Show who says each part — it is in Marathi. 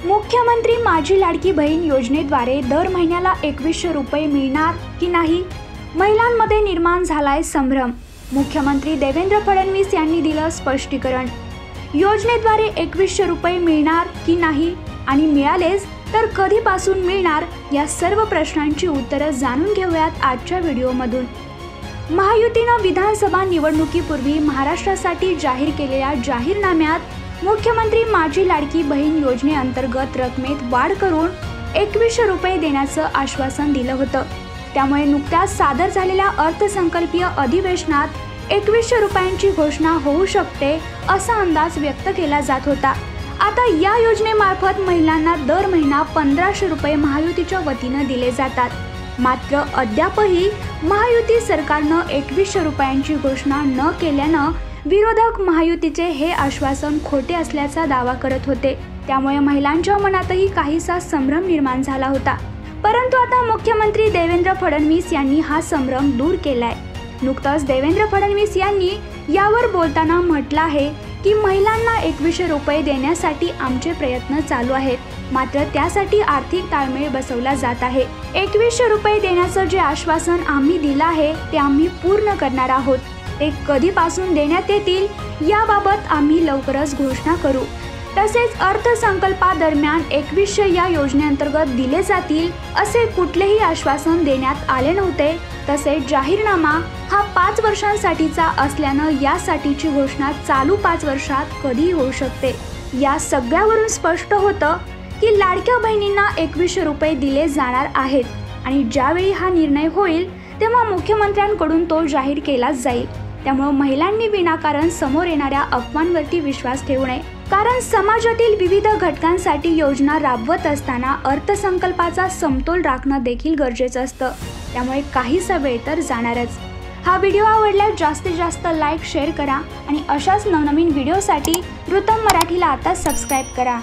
Speaker 1: मुख्यमंत्री माझी लाडकी बहीण योजनेद्वारे दर महिन्याला 2100 रुपये मिळणार की नाही? महिलांमध्ये निर्माण झालाय संभ्रम। मुख्यमंत्री देवेंद्र फडणवीस यांनी दिलं स्पष्टीकरण। योजनेद्वारे 2100 रुपये मिळणार की नाही आणि मिळालेच तर कधीपासून मिळणार, या सर्व प्रश्नांची उत्तरं जाणून घेऊयात आजच्या व्हिडिओमधून। महायुतीनं विधानसभा निवडणुकीपूर्वी महाराष्ट्रासाठी जाहीर केलेल्या जाहीरनाम्यात मुख्यमंत्री माझी लाडकी बहीण योजनेअंतर्गत रकमेत वाढ करून 2100 रुपये देण्याचं आश्वासन दिलं होतं। त्यामुळे नुकत्याच सादर झालेल्या अर्थसंकल्पीय अधिवेशनात 2100 रुपयांची घोषणा होऊ शकते असा अंदाज व्यक्त केला जात होता। आता या योजनेमार्फत महिलांना दर महिना 1500 रुपये महायुतीच्या वतीनं दिले जातात। मात्र अद्यापही महायुती सरकारनं 2100 रुपयांची घोषणा न केल्यानं विरोधक महायुतीचे हे आश्वासन खोटे असल्याचा दावा करत होते। त्यामुळे महिलांच्या मनातही काहीसा संभ्रम निर्माण झाला होता। परंतु आता मुख्यमंत्री देवेंद्र फडणवीस यांनी हा संभ्रम दूर केलाय। नुकतंच देवेंद्र फडणवीस यांनी यावर बोलताना म्हटलं आहे की महिलांना 2100 रुपये देण्यासाठी आमचे प्रयत्न चालू आहेत, मात्र त्यासाठी आर्थिक ताळमेळ बसवला जात आहे। 2100 रुपये देण्याचं जे आश्वासन आम्ही दिलं आहे ते आम्ही पूर्ण करणार आहोत। ते कधीपासून देण्यात येतील याबाबत आम्ही लवकरच घोषणा करू। तसेच अर्थसंकल्पादरम्यान 2100 या योजनेअंतर्गत दिले जातील असे कुठलेही आश्वासन देण्यात आले नव्हते। तसेच जाहीरनामा हा 5 वर्षांसाठीचा असल्यानं यासाठीची घोषणा चालू 5 वर्षात कधी होऊ शकते। या सगळ्यावरून स्पष्ट होतं की लाडक्या बहिणींना 2100 रुपये दिले जाणार आहेत आणि ज्यावेळी हा निर्णय होईल तेव्हा मुख्यमंत्र्यांकडून तो जाहीर केलाच जाईल। त्यामुळे महिलांनी विनाकारण समोर येणाऱ्या अफवांवरती विश्वास ठेवू नये, कारण समाजातील विविध घटकांसाठी योजना राबवत असताना अर्थसंकल्पाचा समतोल राखणं देखील गरजेचं असतं। त्यामुळे काहीसा वेळ तर जाणारच। हा व्हिडिओ आवडल्यास जास्तीत जास्त लाईक शेअर करा आणि अशाच नवनवीन व्हिडिओसाठी वृत्तम मराठीला आता सबस्क्राईब करा।